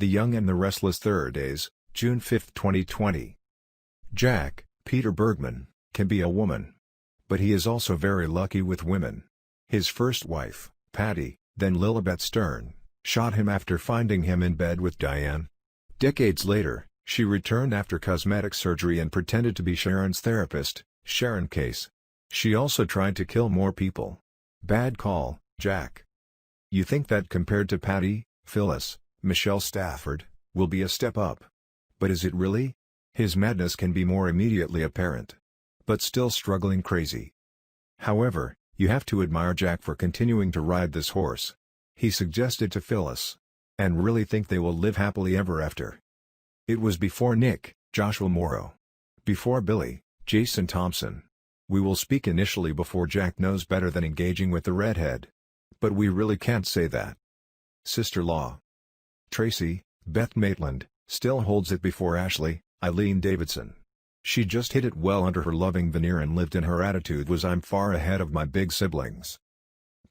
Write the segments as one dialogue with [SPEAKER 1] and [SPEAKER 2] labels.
[SPEAKER 1] The Young and the Restless Thursdays, June 5, 2020. Jack, Peter Bergman, can be a woman. But he is also very lucky with women. His first wife, Patty, then Lilibet Stern, shot him after finding him in bed with Diane. Decades later, she returned after cosmetic surgery and pretended to be Sharon's therapist, Sharon Case. She also tried to kill more people. Bad call, Jack. You think that compared to Patty, Phyllis, Michelle Stafford, will be a step up. But is it really? His madness can be more immediately apparent. But still struggling crazy. However, you have to admire Jack for continuing to ride this horse. He suggested to Phyllis. And really think they will live happily ever after. It was before Nick, Joshua Morrow. Before Billy, Jason Thompson. We will speak initially before Jack knows better than engaging with the redhead. But we really can't say that. Sister-law. Tracy, Beth Maitland, still holds it before Ashley, Eileen Davidson. She just hid it well under her loving veneer and lived in her attitude was I'm far ahead of my big siblings.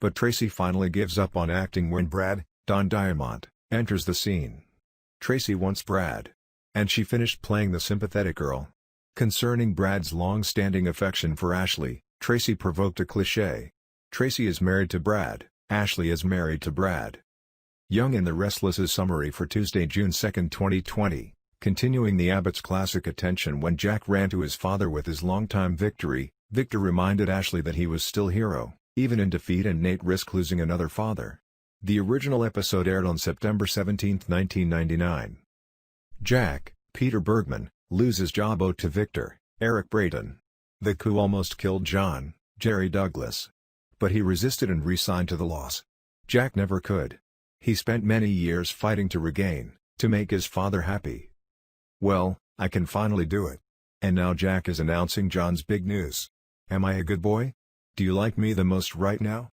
[SPEAKER 1] But Tracy finally gives up on acting when Brad, Don Diamont, enters the scene. Tracy wants Brad. And she finished playing the sympathetic girl. Concerning Brad's long-standing affection for Ashley, Tracy provoked a cliché. Tracy is married to Brad, Ashley is married to Brad. Young and the Restless's summary for Tuesday, June 2, 2020, continuing the Abbott's classic attention when Jack ran to his father with his longtime victory. Victor reminded Ashley that he was still hero, even in defeat, and Nate risked losing another father. The original episode aired on September 17, 1999. Jack, Peter Bergman, loses job owed to Victor, Eric Braden. The coup almost killed John, Jerry Douglas. But he resisted and re-signed to the loss. Jack never could. He spent many years fighting to regain, to make his father happy. Well, I can finally do it. And now Jack is announcing John's big news. Am I a good boy? Do you like me the most right now?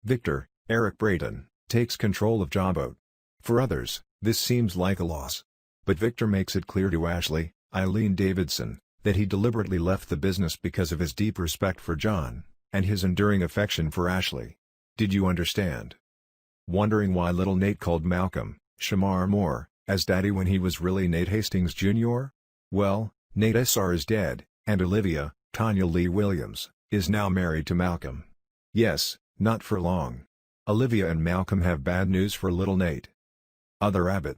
[SPEAKER 1] Victor, Eric Braden, takes control of job owed. For others, this seems like a loss. But Victor makes it clear to Ashley, Eileen Davidson, that he deliberately left the business because of his deep respect for John, and his enduring affection for Ashley. Did you understand? Wondering why little Nate called Malcolm, Shamar Moore, as Daddy when he was really Nate Hastings Jr.? Well, Nate SR is dead, and Olivia, Tanya Lee Williams, is now married to Malcolm. Yes, not for long. Olivia and Malcolm have bad news for little Nate. Other Abbott.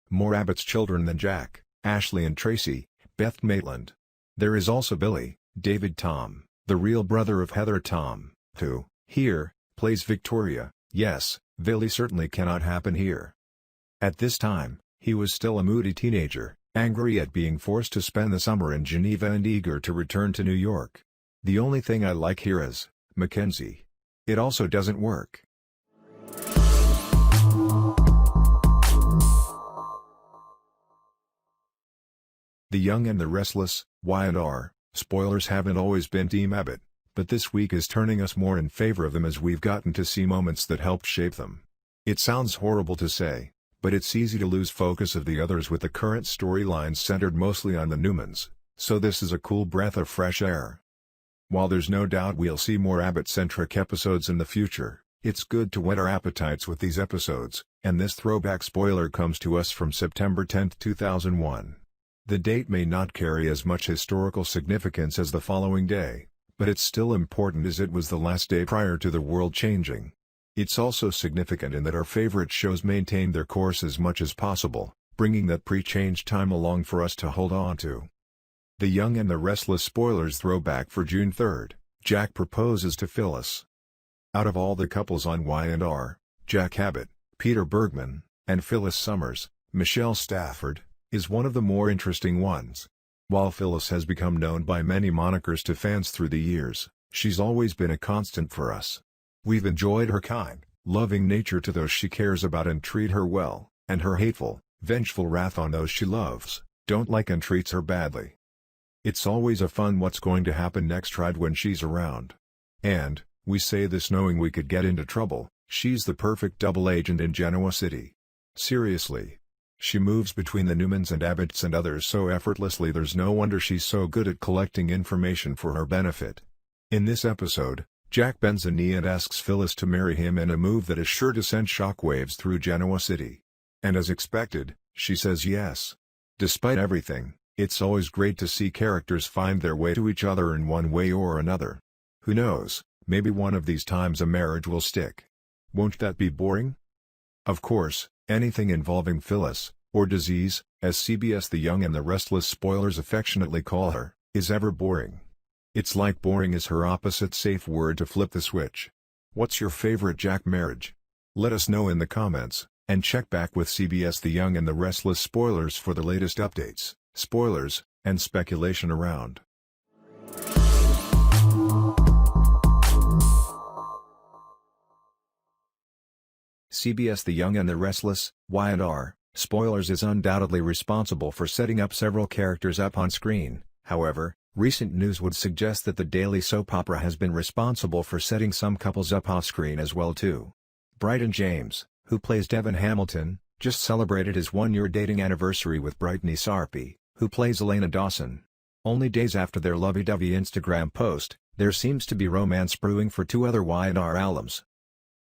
[SPEAKER 1] More Abbott's children than Jack, Ashley and Tracy, Beth Maitland. There is also Billy, David Tom, the real brother of Heather Tom, who, here, plays Victoria. Yes, Billy certainly cannot happen here. At this time, he was still a moody teenager, angry at being forced to spend the summer in Geneva and eager to return to New York. The only thing I like here is Mackenzie. It also doesn't work. The Young and the Restless, Y&R, spoilers haven't always been Team Abbott, but this week is turning us more in favor of them as we've gotten to see moments that helped shape them. It sounds horrible to say, but it's easy to lose focus of the others with the current storylines centered mostly on the Newmans, so this is a cool breath of fresh air. While there's no doubt we'll see more Abbott-centric episodes in the future, it's good to whet our appetites with these episodes, and this throwback spoiler comes to us from September 10, 2001. The date may not carry as much historical significance as the following day, but it's still important as it was the last day prior to the world changing. It's also significant in that our favorite shows maintained their course as much as possible, bringing that pre-change time along for us to hold on to. The Young and the Restless spoilers throwback for June 3rd, Jack proposes to Phyllis. Out of all the couples on Y&R, Jack Abbott, Peter Bergman, and Phyllis Summers, Michelle Stafford, is one of the more interesting ones. While Phyllis has become known by many monikers to fans through the years, she's always been a constant for us. We've enjoyed her kind, loving nature to those she cares about and treat her well, and her hateful, vengeful wrath on those she loves, don't like and treats her badly. It's always a fun what's going to happen next ride when she's around. And, we say this knowing we could get into trouble, she's the perfect double agent in Genoa City. Seriously. She moves between the Newmans and Abbotts and others so effortlessly there's no wonder she's so good at collecting information for her benefit. In this episode, Jack bends a knee and asks Phyllis to marry him in a move that is sure to send shockwaves through Genoa City. And as expected, she says yes. Despite everything, it's always great to see characters find their way to each other in one way or another. Who knows, maybe one of these times a marriage will stick. Won't that be boring? Of course, anything involving Phyllis, or disease, as CBS The Young and the Restless spoilers affectionately call her, is ever boring. It's like boring is her opposite safe word to flip the switch. What's your favorite Jack marriage? Let us know in the comments, and check back with CBS The Young and the Restless spoilers for the latest updates, spoilers, and speculation around. CBS The Young and the Restless, Y&R, spoilers is undoubtedly responsible for setting up several characters up on screen. However, recent news would suggest that the daily soap opera has been responsible for setting some couples up off-screen as well too. Bryton James, who plays Devon Hamilton, just celebrated his one-year dating anniversary with Brittany Sarpy, who plays Elena Dawson. Only days after their lovey-dovey Instagram post, there seems to be romance brewing for two other Y&R alums.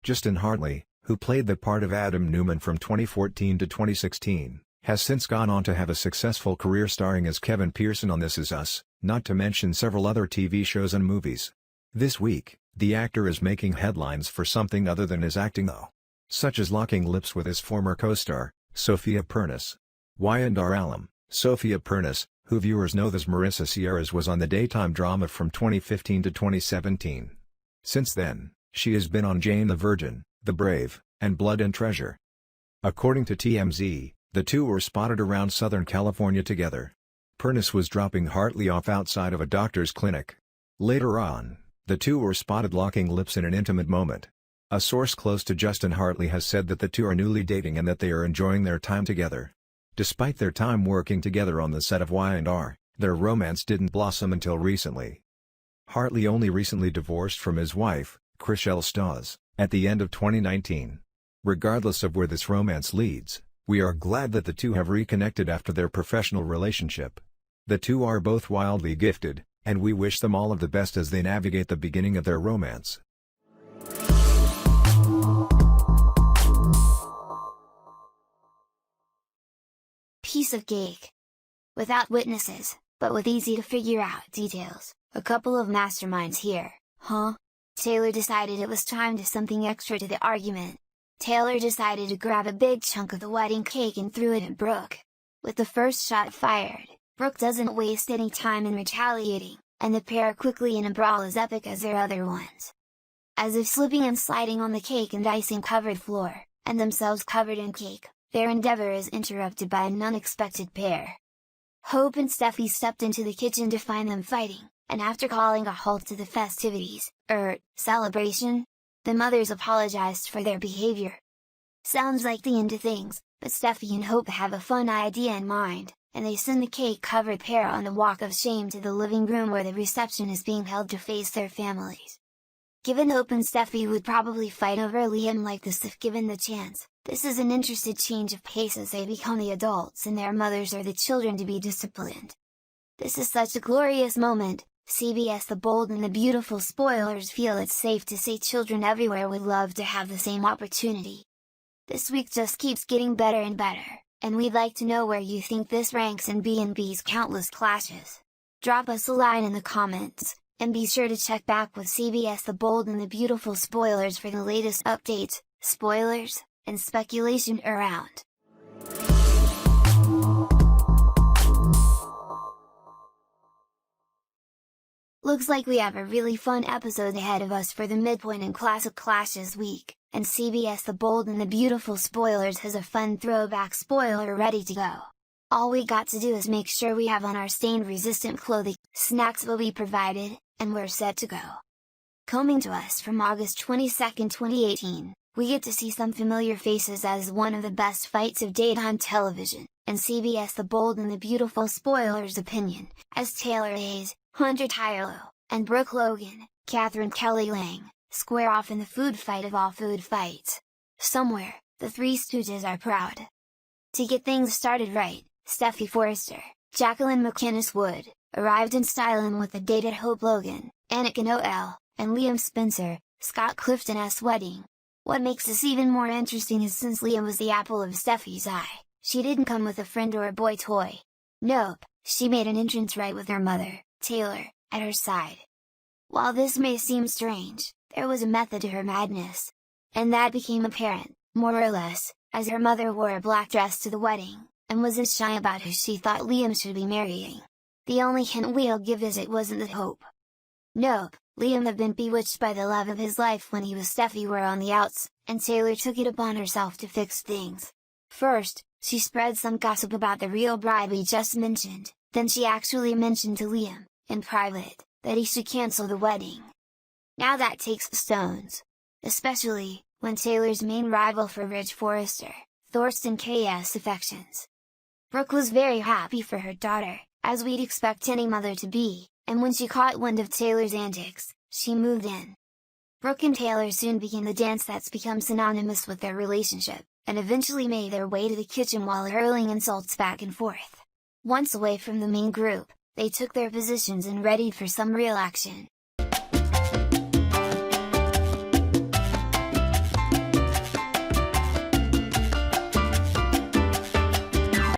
[SPEAKER 1] Justin Hartley, who played the part of Adam Newman from 2014 to 2016, has since gone on to have a successful career starring as Kevin Pearson on This Is Us, not to mention several other TV shows and movies. This week, the actor is making headlines for something other than his acting though, such as locking lips with his former co-star, Sophia Perez. Y&R alum, Sophia Perez, who viewers know as Marissa Sierras, was on the daytime drama from 2015 to 2017. Since then, she has been on Jane the Virgin, The Brave, and Blood and Treasure. According to TMZ, the two were spotted around Southern California together. Perez was dropping Hartley off outside of a doctor's clinic. Later on, the two were spotted locking lips in an intimate moment. A source close to Justin Hartley has said that the two are newly dating and that they are enjoying their time together. Despite their time working together on the set of Y&R, their romance didn't blossom until recently. Hartley only recently divorced from his wife, Chrishell Stause, at the end of 2019. Regardless of where this romance leads, we are glad that the two have reconnected after their professional relationship. The two are both wildly gifted, and we wish them all of the best as they navigate the beginning of their romance.
[SPEAKER 2] Piece of cake. Without witnesses, but with easy to figure out details, a couple of masterminds here, huh? Taylor decided it was time to something extra to the argument. Taylor decided to grab a big chunk of the wedding cake and threw it at Brooke. With the first shot fired, Brooke doesn't waste any time in retaliating, and the pair quickly in a brawl as epic as their other ones. As if slipping and sliding on the cake and icing covered floor, and themselves covered in cake, their endeavor is interrupted by an unexpected pair. Hope and Steffi stepped into the kitchen to find them fighting, and after calling a halt to the festivities, celebration, the mothers apologized for their behavior. Sounds like the end to things, but Steffi and Hope have a fun idea in mind, and they send the cake-covered pair on the walk of shame to the living room where the reception is being held to face their families. Given Hope and Steffi would probably fight over Liam like this if given the chance, this is an interesting change of pace as they become the adults and their mothers are the children to be disciplined. This is such a glorious moment. CBS The Bold and the Beautiful spoilers feel it's safe to say children everywhere would love to have the same opportunity. This week just keeps getting better and better, and we'd like to know where you think this ranks in B&B's countless clashes. Drop us a line in the comments, and be sure to check back with CBS The Bold and the Beautiful spoilers for the latest updates, spoilers, and speculation around. Looks like we have a really fun episode ahead of us for the Midpoint and Classic Clashes week, and CBS The Bold and the Beautiful spoilers has a fun throwback spoiler ready to go. All we got to do is make sure we have on our stain-resistant clothing, snacks will be provided, and we're set to go. Coming to us from August 22, 2018, we get to see some familiar faces as one of the best fights of daytime television, and CBS The Bold and the Beautiful spoilers opinion, as Taylor Hayes, Hunter Tylo, and Brooke Logan, Catherine Kelly Lang, square off in the food fight of all food fights. Somewhere, the Three Stooges are proud. To get things started right, Steffi Forrester, Jacqueline McInnes Wood, arrived in styling with the dated Hope Logan, Anakin OL, and Liam Spencer, Scott Clifton S. wedding. What makes this even more interesting is since Liam was the apple of Steffi's eye, she didn't come with a friend or a boy toy. Nope, she made an entrance right with her mother, Taylor, at her side. While this may seem strange, there was a method to her madness. And that became apparent, more or less, as her mother wore a black dress to the wedding, and wasn't shy about who she thought Liam should be marrying. The only hint we'll give is it wasn't the Hope. Nope, Liam had been bewitched by the love of his life when he was Steffi were on the outs, and Taylor took it upon herself to fix things. First, she spread some gossip about the real bride we just mentioned, then she actually mentioned to Liam, in private, that he should cancel the wedding. Now that takes stones. Especially, when Taylor's main rival for Ridge Forrester, Thorsten K.'s affections. Brooke was very happy for her daughter, as we'd expect any mother to be, and when she caught wind of Taylor's antics, she moved in. Brooke and Taylor soon began the dance that's become synonymous with their relationship, and eventually made their way to the kitchen while hurling insults back and forth. Once away from the main group, they took their positions and readied for some real action.